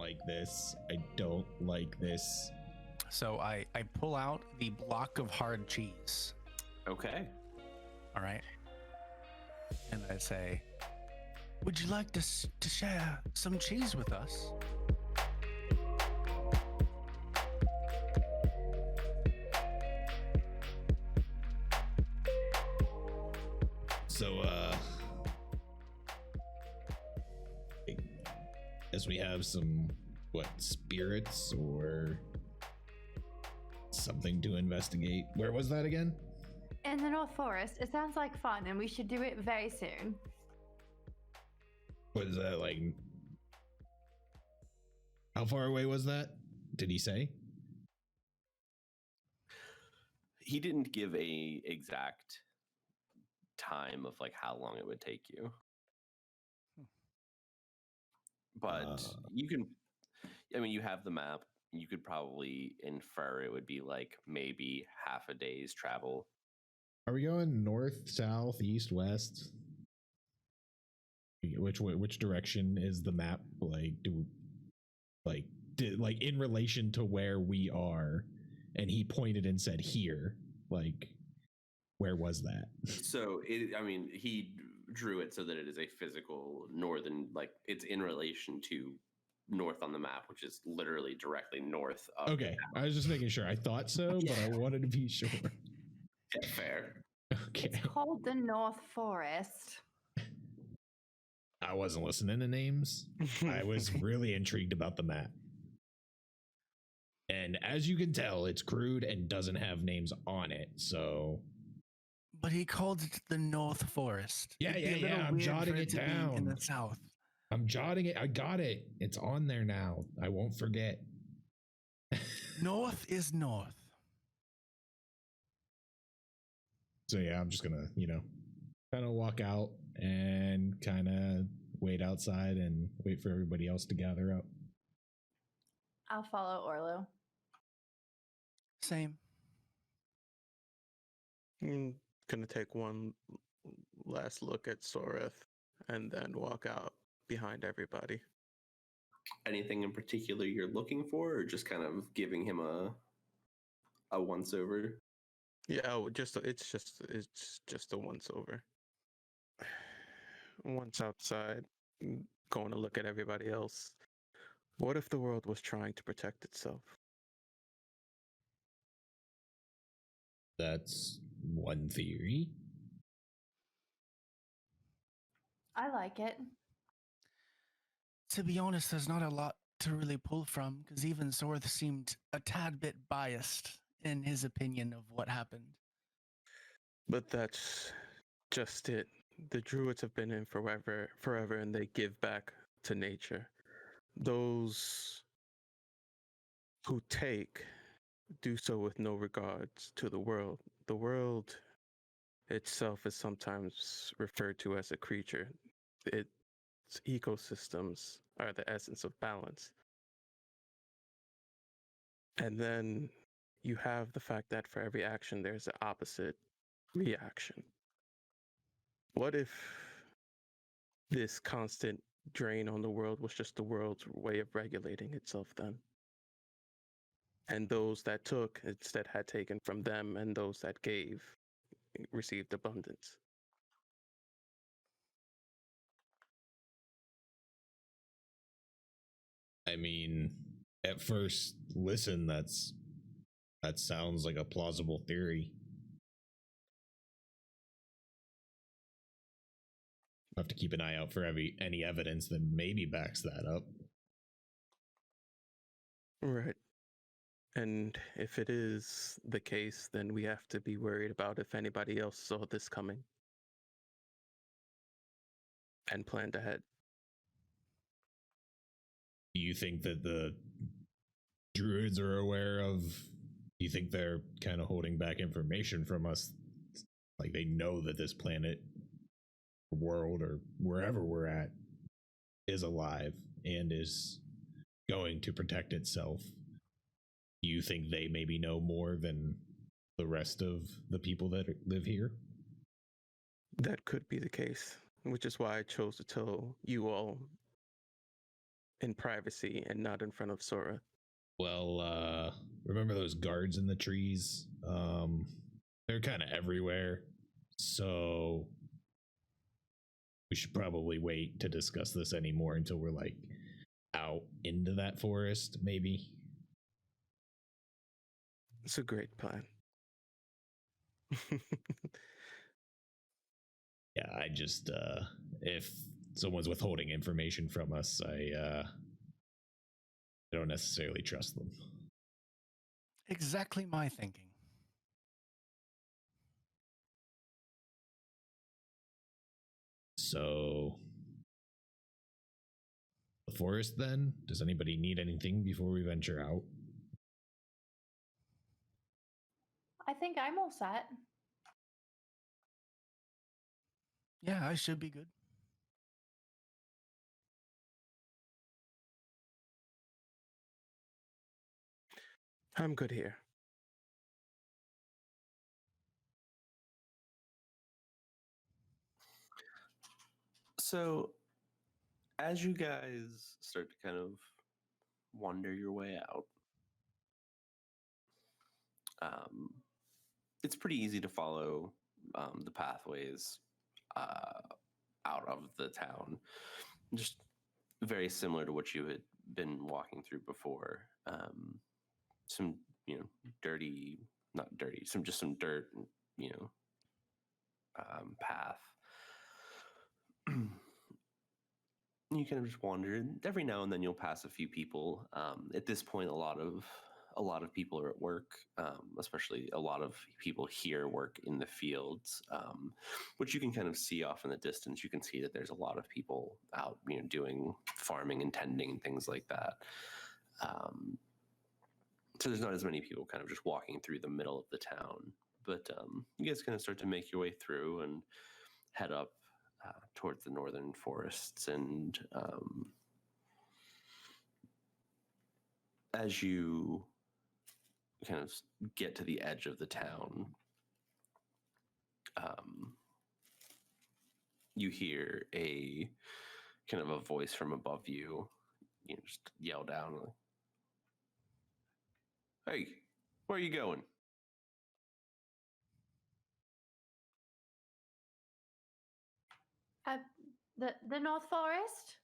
like this. I don't like this. So I pull out the block of hard cheese. Okay. All right. And I say, would you like to share some cheese with us? So, as we have some, spirits or something to investigate. Where was that again? In the North Forest. It sounds like fun, and we should do it very soon. What is that, like? How far away was that? Did he say? He didn't give a exact time of like how long it would take you. But you can, I mean, you have the map. You could probably infer it would be like maybe half a day's travel. Are we going north, south, east, west? Which direction is the map? Like, in relation to where we are? And he pointed and said here. Like, where was that? So he drew it so that it is a physical northern, like it's in relation to north on the map, which is literally directly north of. Okay, I was just making sure. I thought so, but I wanted to be sure. Yeah, fair. Okay. It's called the North Forest. I wasn't listening to names. I was really intrigued about the map. And as you can tell, it's crude and doesn't have names on it, so... But he called it the North Forest. Yeah. I'm jotting it down. In the south. I'm jotting it. I got it. It's on there now. I won't forget. North is north. So yeah, I'm just gonna, kind of walk out and kind of wait outside and wait for everybody else to gather up. I'll follow Orlo. Same. I'm gonna take one last look at Soreth and then walk out behind everybody. Anything in particular you're looking for, or just kind of giving him a once over? Yeah, it's just a once over. Once outside, going to look at everybody else. What if the world was trying to protect itself? That's one theory. I like it. To be honest, there's not a lot to really pull from, because even Sorth seemed a tad bit biased in his opinion of what happened. But that's just it. The druids have been in forever, and they give back to nature. Those who take do so with no regards to the world. The world itself is sometimes referred to as a creature. Its ecosystems are the essence of balance. And then you have the fact that for every action, there's an opposite reaction. What if this constant drain on the world was just the world's way of regulating itself then? And those that took instead had taken from them, and those that gave received abundance. I mean, at first listen, that sounds like a plausible theory. I'll have to keep an eye out for any evidence that maybe backs that up. Right. And if it is the case, then we have to be worried about if anybody else saw this coming and planned ahead. Do you think that the druids are aware of? Do you think they're kind of holding back information from us? Like they know that this planet, world, or wherever we're at is alive and is going to protect itself. Do you think they maybe know more than the rest of the people that live here? That could be the case, which is why I chose to tell you all in privacy and not in front of Sora. Well, remember those guards in the trees? They're kind of everywhere. So we should probably wait to discuss this anymore until we're like out into that forest, maybe. It's a great plan. Yeah, I just if someone's withholding information from us, I don't necessarily trust them. Exactly my thinking. So the forest then? Does anybody need anything before we venture out? I think I'm all set. Yeah, I should be good. I'm good here. So, as you guys start to kind of wander your way out, it's pretty easy to follow the pathways out of the town. Just very similar to what you had been walking through before. Some, dirty, not dirty, some dirt, path. You kind of just wander. Every now and then you'll pass a few people. At this point, a lot of people are at work, especially a lot of people here work in the fields, which you can kind of see off in the distance. You can see that there's a lot of people out, doing farming and tending and things like that. So there's not as many people kind of just walking through the middle of the town. But you guys kind of start to make your way through and head up towards the northern forests. And as you kind of get to the edge of the town, you hear a kind of a voice from above you, just yell down, "Hey, where are you going?" The North Forest?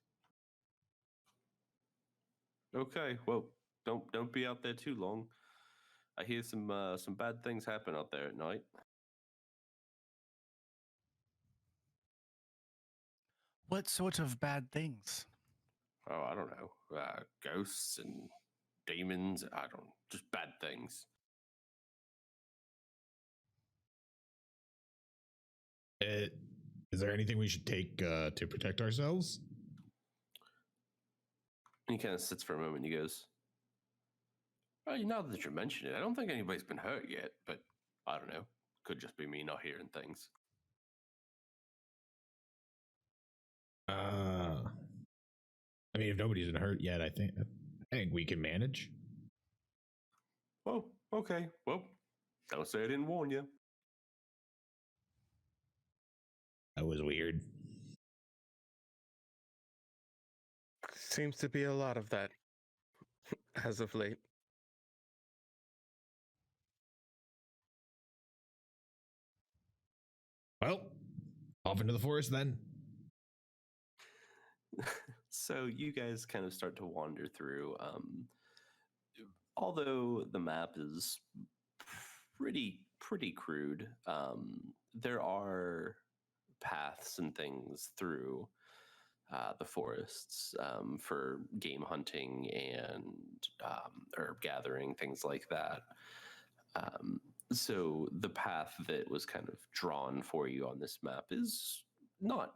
Okay, well, don't be out there too long. I hear some bad things happen out there at night. What sort of bad things? Oh, I don't know, ghosts and demons. I don't, just bad things. Is there anything we should take to protect ourselves? And he kind of sits for a moment. And he goes, "Well, now that you mention it, I don't think anybody's been hurt yet, but I don't know. Could just be me not hearing things." I mean, if nobody's been hurt yet, I think we can manage. Oh, okay. Well, don't say I didn't warn you. That was weird. Seems to be a lot of that as of late. Well, off into the forest then. So you guys kind of start to wander through. Although the map is pretty crude, there are paths and things through the forests for game hunting and herb gathering, things like that. So the path that was kind of drawn for you on this map is not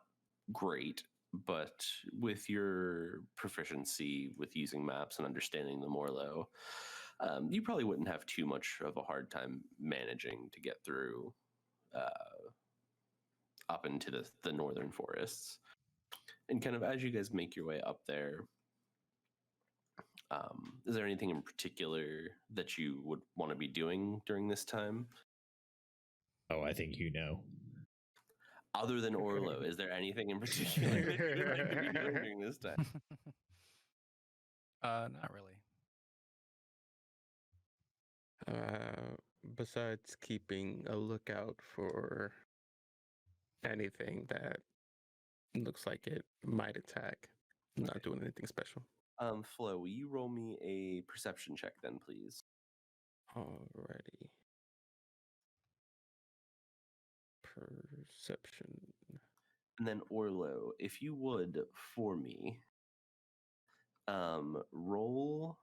great, but with your proficiency with using maps and understanding them more low, you probably wouldn't have too much of a hard time managing to get through up into the northern forests. And kind of as you guys make your way up there, is there anything in particular that you would want to be doing during this time? Oh, I think you know. Other than Orlo, is there anything in particular that you would like to be doing during this time? Not really. Besides keeping a lookout for anything that looks like it might attack, I'm not doing anything special. Flo, will you roll me a perception check then, please? Alrighty. Perception. And then Orlo, if you would for me, roll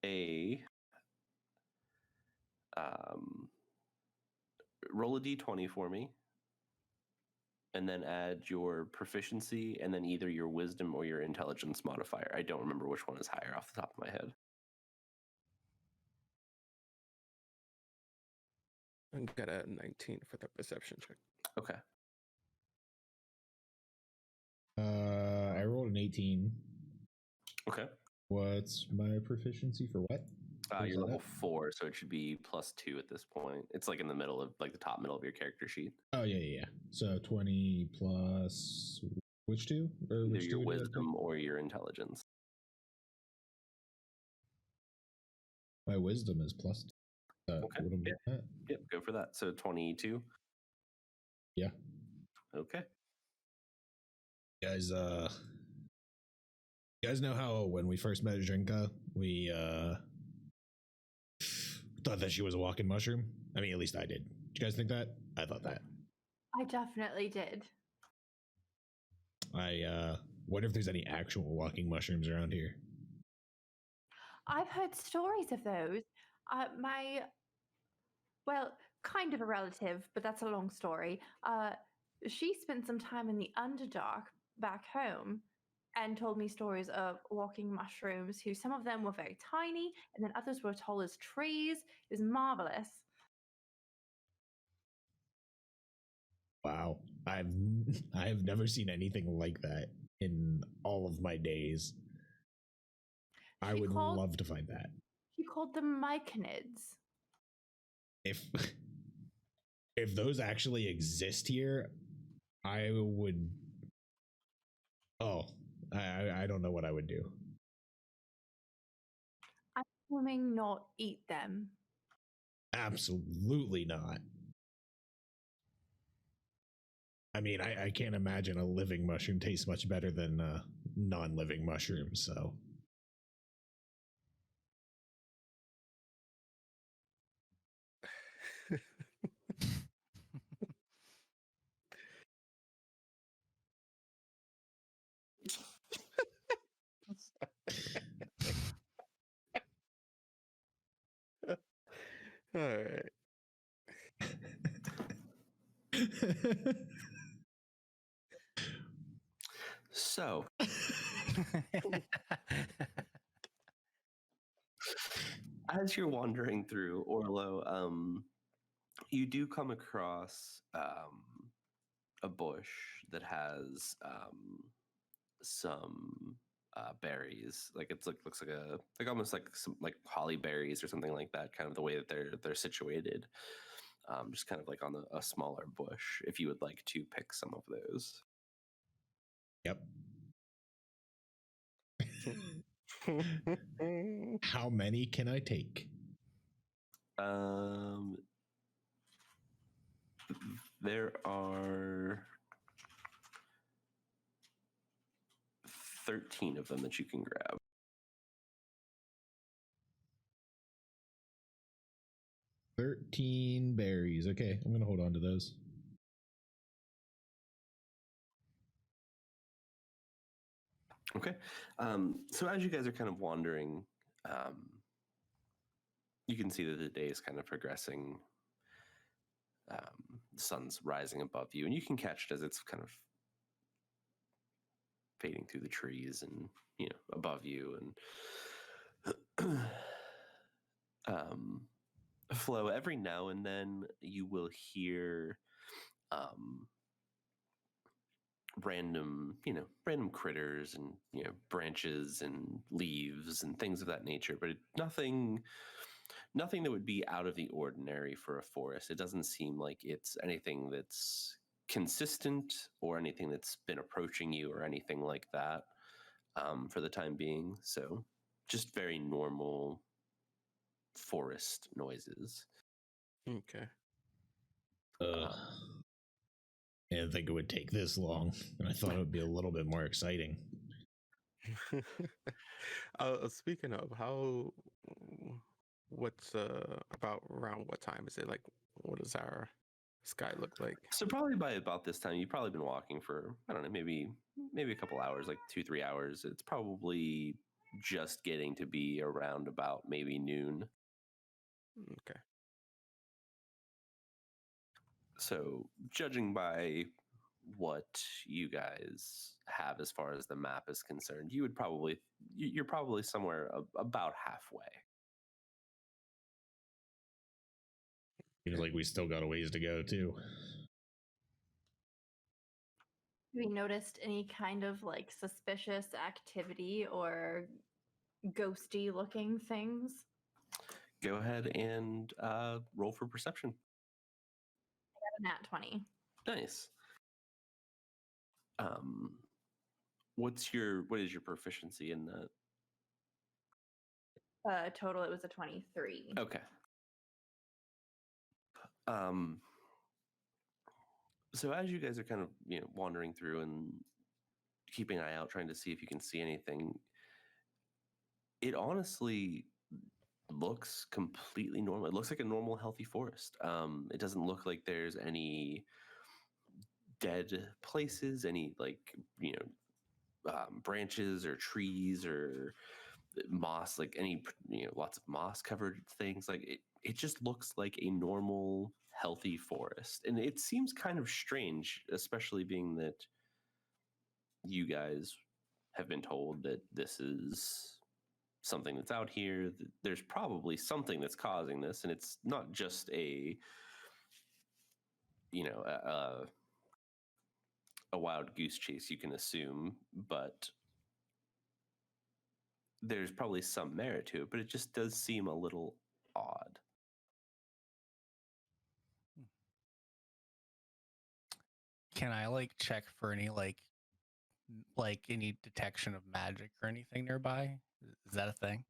a d20 for me, and then add your proficiency, and then either your wisdom or your intelligence modifier. I don't remember which one is higher off the top of my head. I got a 19 for the perception check. Okay. I rolled an 18. Okay. What's my proficiency for what? You're level 4, so it should be +2 at this point. It's like in the middle of, like the top middle of your character sheet. Oh, yeah. So 20 plus which two? Or Either which your two wisdom or your intelligence. My wisdom is plus 2. Okay. What am I at? Yep, go for that. So 22. Yeah. Okay. You guys know how when we first met Drinka, we thought that she was a walking mushroom? I mean, at least I did. Did you guys think that? I thought that. I definitely did. I wonder if there's any actual walking mushrooms around here. I've heard stories of those. Well, kind of a relative, but that's a long story. She spent some time in the Underdark back home and told me stories of walking mushrooms who some of them were very tiny and then others were tall as trees. It was marvelous. Wow. I've never seen anything like that in all of my days. I would love to find that. She called them myconids. If those actually exist here, I would. Oh, I don't know what I would do. I'm assuming not eat them. Absolutely not. I mean, I can't imagine a living mushroom tastes much better than non-living mushrooms, so. All right. So, as you're wandering through Orlo, you do come across a bush that has some berries. Like looks like almost like some like holly berries or something like that. Kind of the way that they're situated. Just kind of like on a smaller bush. If you would like to pick some of those. Yep. How many can I take? There are 13 of them that you can grab. $13 berries. Okay, I'm gonna hold on to those. Okay. So as you guys are kind of wandering, you can see that the day is kind of progressing. The sun's rising above you, and you can catch it as it's kind of fading through the trees and, above you. And Flo, every now and then you will hear random critters and branches and leaves and things of that nature, but nothing that would be out of the ordinary for a forest. It doesn't seem like it's anything that's consistent or anything that's been approaching you or anything like that. for the time being. So just very normal forest noises. Okay. I didn't think it would take this long. I thought it would be a little bit more exciting. Speaking of, what's about around what time is it? Like, what does our sky look like? So probably by about this time, you've probably been walking for, I don't know, maybe a couple hours, like 2-3 hours. It's probably just getting to be around about maybe noon. Okay. So judging by what you guys have as far as the map is concerned, you're probably somewhere about halfway. Seems like we still got a ways to go too. Have we noticed any kind of like suspicious activity or ghosty looking things? Go ahead and roll for perception. Nat 20. Nice. What is your proficiency in that? Total, it was a 23. Okay. So as you guys are kind of wandering through and keeping an eye out, trying to see if you can see anything, it honestly looks completely normal. It looks like a normal, healthy forest. It doesn't look like there's any dead places, any branches or trees or moss, like any lots of moss covered things. Like it just looks like a normal, healthy forest. And it seems kind of strange, especially being that you guys have been told that this is something that's out here. There's probably something that's causing this, and it's not just a wild goose chase, you can assume, but there's probably some merit to it, but it just does seem a little odd. Can I check for any any detection of magic or anything nearby? Is that a thing?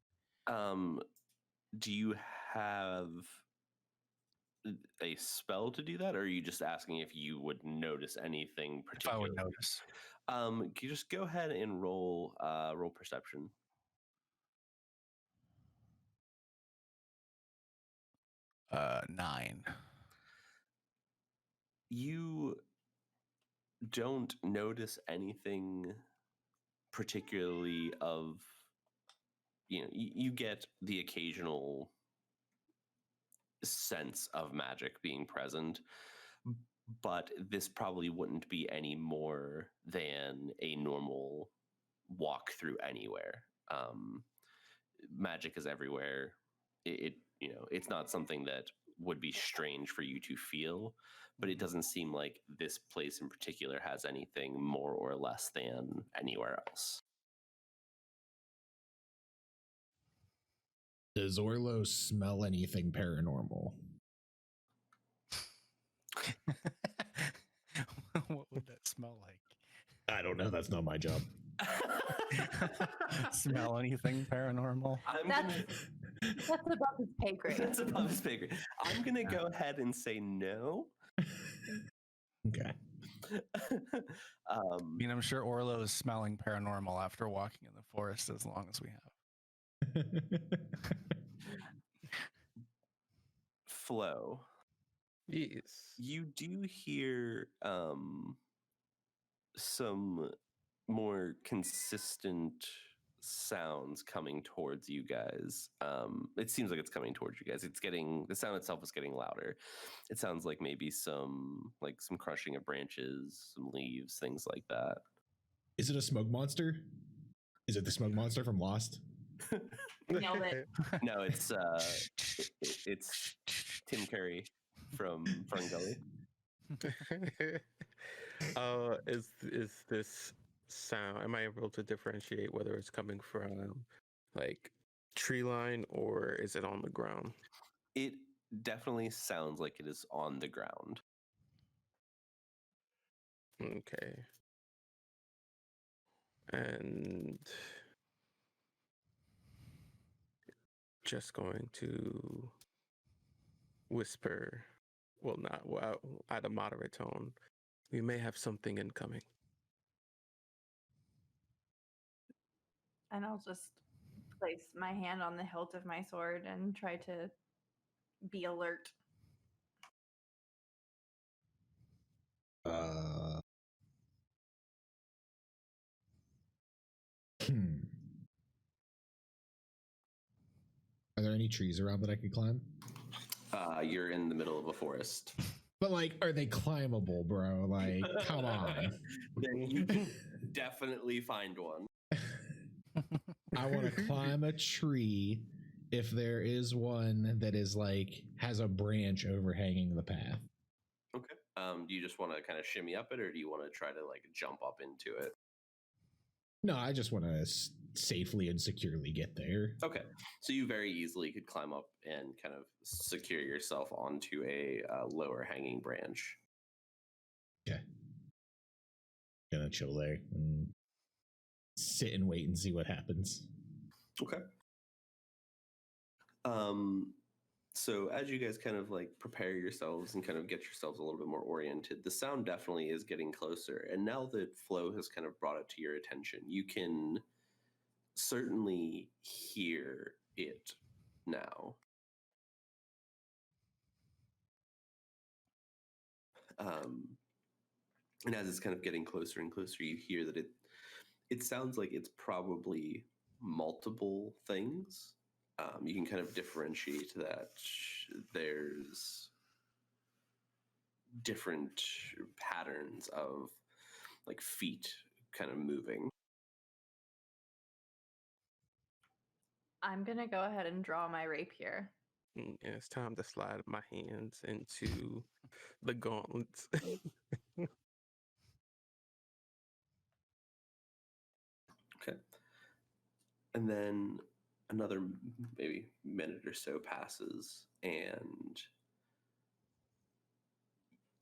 Do you have a spell to do that, or are you just asking if you would notice anything particular? If I would notice. Can you just go ahead and roll perception? Uh, 9. You don't notice anything particularly of, you get the occasional sense of magic being present, but this probably wouldn't be any more than a normal walk through anywhere. Magic is everywhere. It's not something that would be strange for you to feel, but it doesn't seem like this place in particular has anything more or less than anywhere else. Does Orlo smell anything paranormal? What would that smell like? I don't know. That's not my job. Smell anything paranormal? That's above his pay grade. That's above his pay grade. I'm going to go ahead and say no. Okay. I mean, I'm sure Orlo is smelling paranormal after walking in the forest as long as we have. Flo. Yes. You do hear some more consistent sounds coming towards you guys. It seems like it's coming towards you guys. The sound itself is getting louder. It sounds like maybe some crushing of branches, some leaves, things like that. Is it a smoke monster? Is it the smoke monster from Lost? Nailed it. No, it's Tim Curry from Ferngully. Is this sound? Am I able to differentiate whether it's coming from tree line or is it on the ground? It definitely sounds like it is on the ground. Okay. and just going to whisper, well, not well, at a moderate tone. We may have something incoming. And I'll just place my hand on the hilt of my sword and try to be alert. Are there any trees around that I could climb? You're in the middle of a forest. But like, are they climbable, bro? Like, come on. You can definitely find one. I want to climb a tree if there is one that is like has a branch overhanging the path. Okay. Do you just want to kind of shimmy up it, or do you want to try to like jump up into it? No, I just want to safely and securely get there. Okay. So you very easily could climb up and kind of secure yourself onto a lower hanging branch. Okay. Gonna chill there and sit and wait and see what happens. Okay. So as you guys kind of like prepare yourselves and kind of get yourselves a little bit more oriented, the sound definitely is getting closer. And now that Flo has kind of brought it to your attention, you can certainly hear it now. And as it's kind of getting closer and closer, you hear that it sounds like it's probably multiple things. You can kind of differentiate that there's different patterns of like feet kind of moving. I'm going to go ahead and draw my rapier. Yeah, it's time to slide my hands into the gauntlets. Okay. And then another maybe minute or so passes, and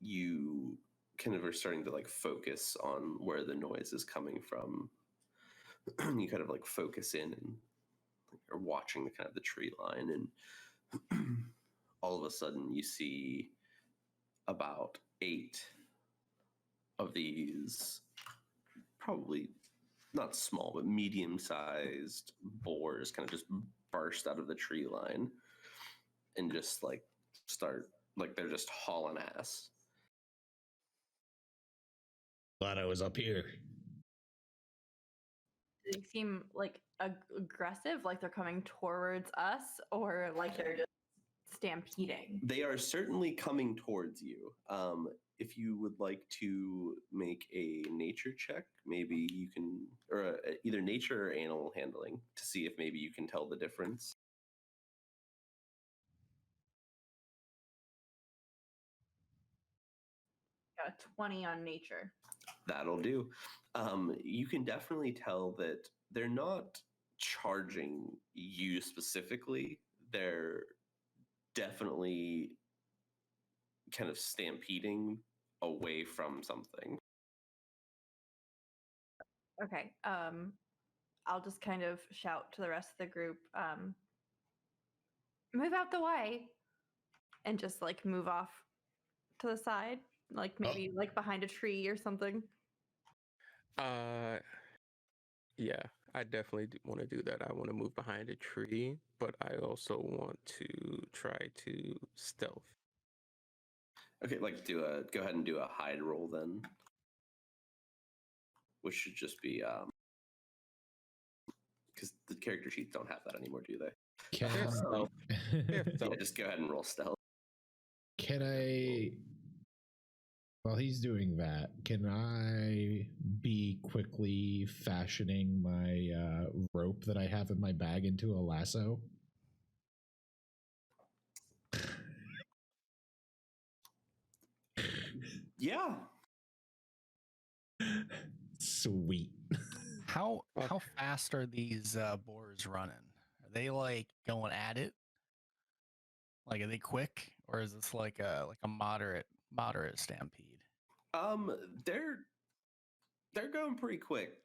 you kind of are starting to like focus on where the noise is coming from. You kind of like focus in and are watching the kind of the tree line, and all of a sudden you see about 8 of these probably not small, but medium-sized boars kind of just burst out of the tree line and just like start, like they're just hauling ass. Glad I was up here. Do they seem like aggressive, like they're coming towards us, or like they're just stampeding? They are certainly coming towards you. If you would like to make a nature check, maybe you can, or either nature or animal handling, to see if maybe you can tell the difference. Got a 20 on nature. That'll do. You can definitely tell that they're not charging you specifically. They're definitely kind of stampeding away from something. Okay. I'll just kind of shout to the rest of the group, move out the way, and just like move off to the side, like maybe like behind a tree or something. Yeah, I definitely want to do that. I want to move behind a tree, but I also want to try to stealth. Okay, like go ahead and do a hide roll then, which should just be because the character sheets don't have that anymore, do they? Yeah, just go ahead and roll stealth. Can I, while he's doing that, can I be quickly fashioning my rope that I have in my bag into a lasso? Yeah. Sweet. How fast are these boars running? Are they like going at it? Like, are they quick, or is this like a moderate stampede? They're going pretty quick.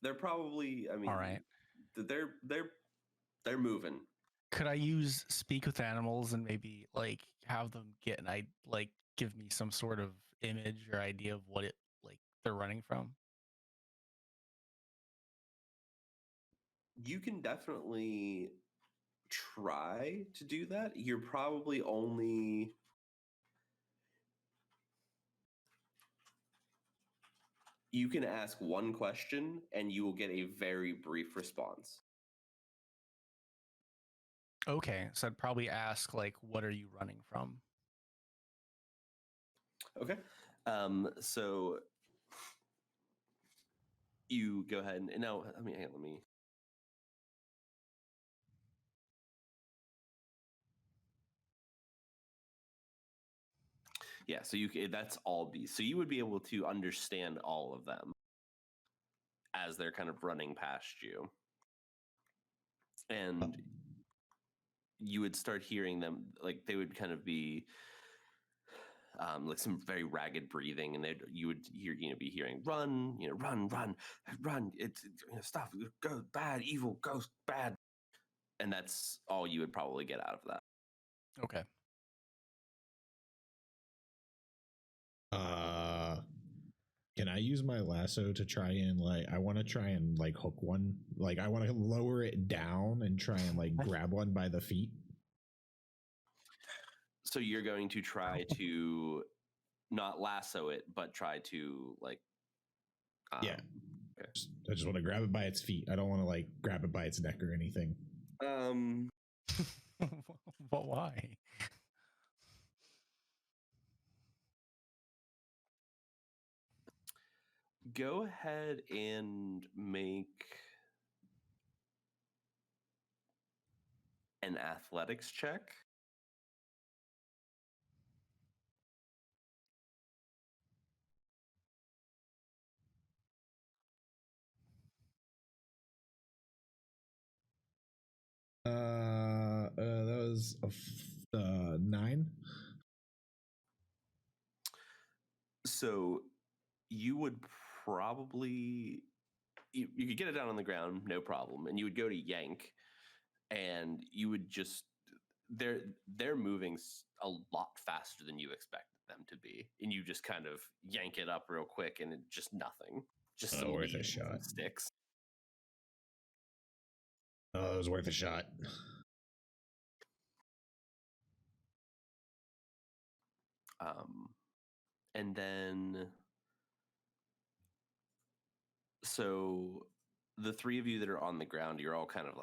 They're probably. I mean, All right. they're moving. Could I use speak with animals and maybe like have them get give me some sort of image or idea of what it like they're running from? You can definitely try to do that. You're probably only. You can ask one question and you will get a very brief response. Okay, so I'd probably ask like, "What are you running from?" Okay. So you go ahead and now. I mean, let me. Yeah. So that's all beasts. So you would be able to understand all of them as they're kind of running past you, and you would start hearing them. Like they would kind of be. Like some very ragged breathing, and you would be hearing run, run. It's stuff goes bad, evil ghost bad, and that's all you would probably get out of that. Okay. Can I use my lasso to try and I want to try and hook one, I want to lower it down and try and grab one by the feet. So you're going to try to not lasso it, but try to yeah. Okay. I just want to grab it by its feet. I don't want to grab it by its neck or anything. But why? Go ahead and make an athletics check. That was a 9. So you would probably you could get it down on the ground, no problem, and you would go to yank, and you would just they're moving a lot faster than you expected them to be, and you just kind of yank it up real quick, and it just nothing, just some worth a leaves shot. and sticks. Oh, it was worth a shot. And then so the three of you that are on the ground, you're all kind of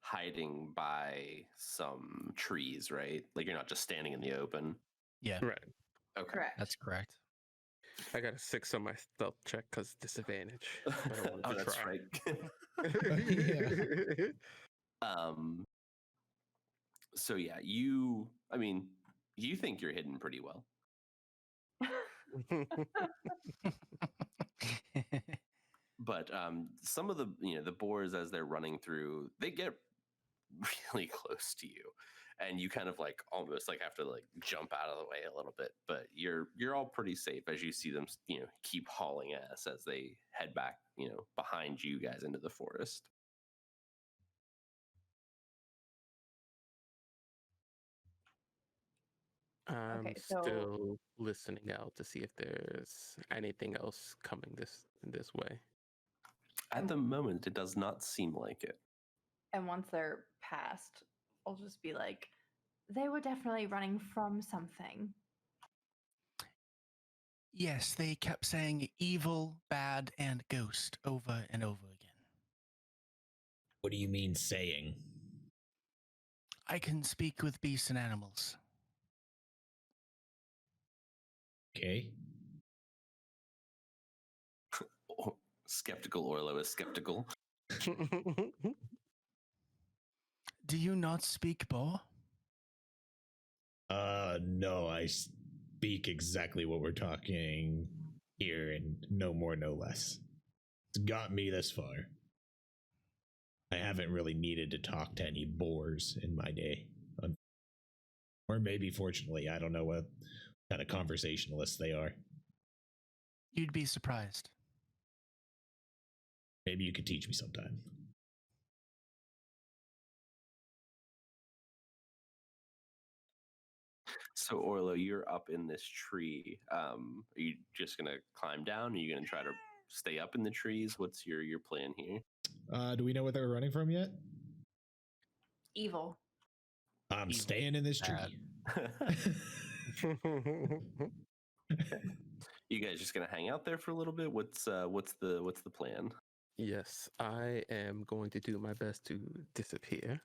hiding by some trees, right? You're not just standing in the open. Yeah. Right. Okay. Correct. That's correct. I got a 6 on my stealth check because disadvantage. But I wanted Oh, to that's try. right. So yeah, you think you're hidden pretty well. But some of the the boars, as they're running through, they get really close to you, and you kind of almost have to jump out of the way a little bit. But you're all pretty safe as you see them keep hauling ass as they head back behind you guys into the forest. I'm so- still listening out to see if there's anything else coming this way. At the moment, it does not seem like it. And once they're past, I'll just be like, they were definitely running from something. Yes, they kept saying evil, bad, and ghost over and over again. What do you mean saying? I can speak with beasts and animals. Okay. Skeptical Orlo is skeptical. Do you not speak boar? No, I speak exactly what we're talking here, and no more, no less. It's got me this far. I haven't really needed to talk to any boars in my day. Or maybe, fortunately, I don't know what kind of conversationalists they are. You'd be surprised. Maybe you could teach me sometime. So Orlo, you're up in this tree. Are you just gonna climb down? Are you gonna try to stay up in the trees? What's your plan here? Do we know what they're running from yet? Evil. I'm Evil. staying in this Bad. tree. You guys just gonna hang out there for a little bit? What's the plan? Yes, I am going to do my best to disappear.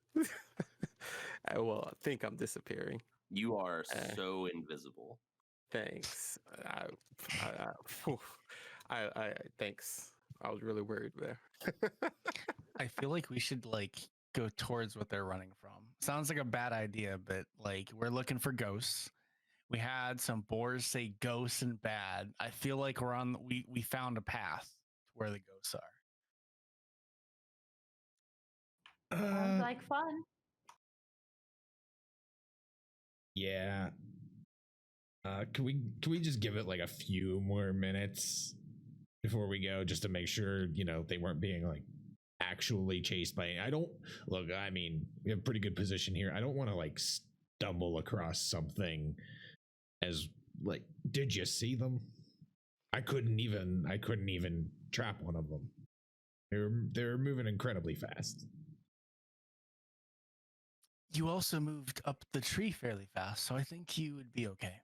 I think I'm disappearing. You are so invisible. Thanks. Thanks. I was really worried there. I feel like we should like go towards what they're running from. Sounds like a bad idea, but like we're looking for ghosts. We had some boars say ghosts and bad. I feel like we found a path to where the ghosts are. Sounds like fun. Yeah. Can we just give it like a few more minutes before we go, just to make sure, they weren't being like actually chased by. I don't look. I mean, we have a pretty good position here. I don't want to like stumble across something as like, did you see them? I couldn't even trap one of them. They're moving incredibly fast. You also moved up the tree fairly fast, so I think you would be okay.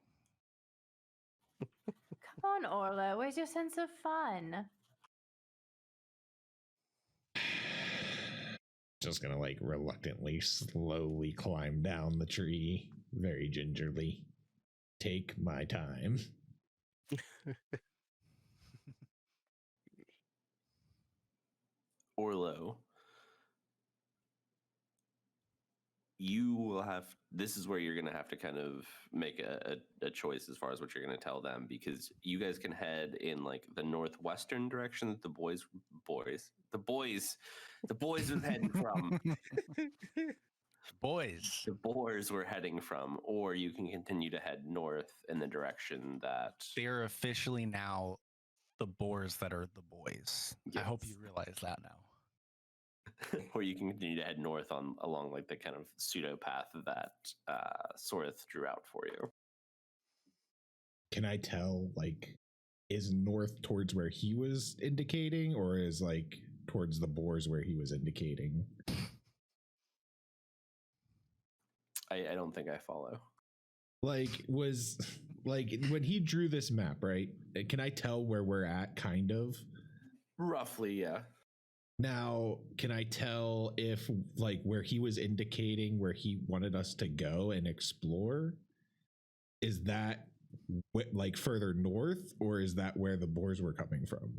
Come on, Orlo. Where's your sense of fun? Just gonna like reluctantly, slowly climb down the tree, very gingerly. Take my time. Orlo, you will have. This is where you're going to have to kind of make a choice as far as what you're going to tell them, because you guys can head in like the northwestern direction that the boys was heading from. Boys. The boars were heading from, or you can continue to head north in the direction that They're officially now the boars that are the boys. I hope you realize that now. or you can continue to head north along like the kind of pseudo path that Sorith drew out for you. Can I tell, like, is north towards where he was indicating, or is like towards the boars where he was indicating? I don't think I follow. Like, was like when he drew this map, right? Can I tell where we're at, kind of? Roughly, yeah. Now, can I tell if like where he was indicating where he wanted us to go and explore, is that like further north, or is that where the boars were coming from?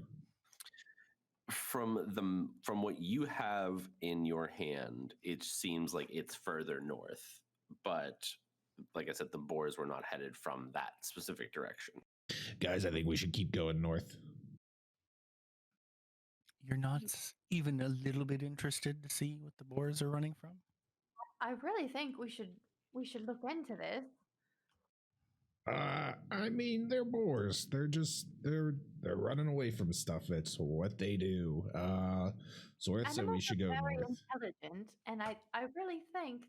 From what you have in your hand, it seems like it's further north, but like I said, the boars were not headed from that specific direction. Guys, I think we should keep going north. You're not even a little bit interested to see what the boars are running from? I really think we should look into this. I mean, they're boars. They're running away from stuff. It's what they do. Sorith said we should go very north. Intelligent, and I really think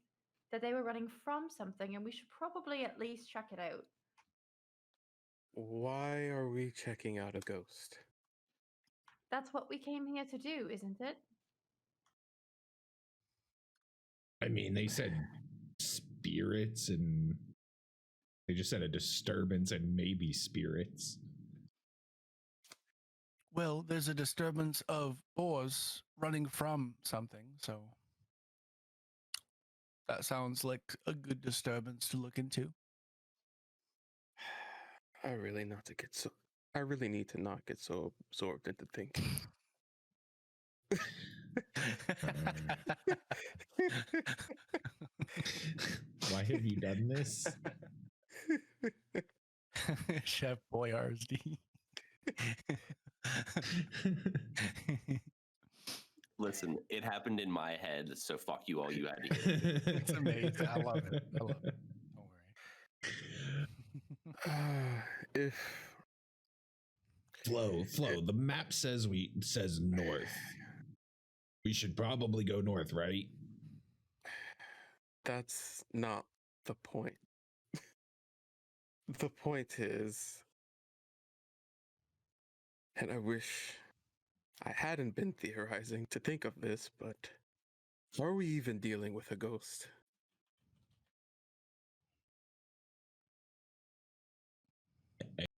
that they were running from something, and we should probably at least check it out. Why are we checking out a ghost? That's what we came here to do, isn't it? I mean, they said spirits, and they just said a disturbance and maybe spirits. Well, there's a disturbance of boars running from something, so that sounds like a good disturbance to look into. I really need to not get so absorbed into thinking. Why have you done this? Chef Boyardee. Listen, it happened in my head, so fuck you all. You had to hear. It's amazing. I love it. Don't worry. Flow. The map says north. We should probably go north, right? That's not the point. The point is, and I wish I hadn't been theorizing to think of this, but are we even dealing with a ghost?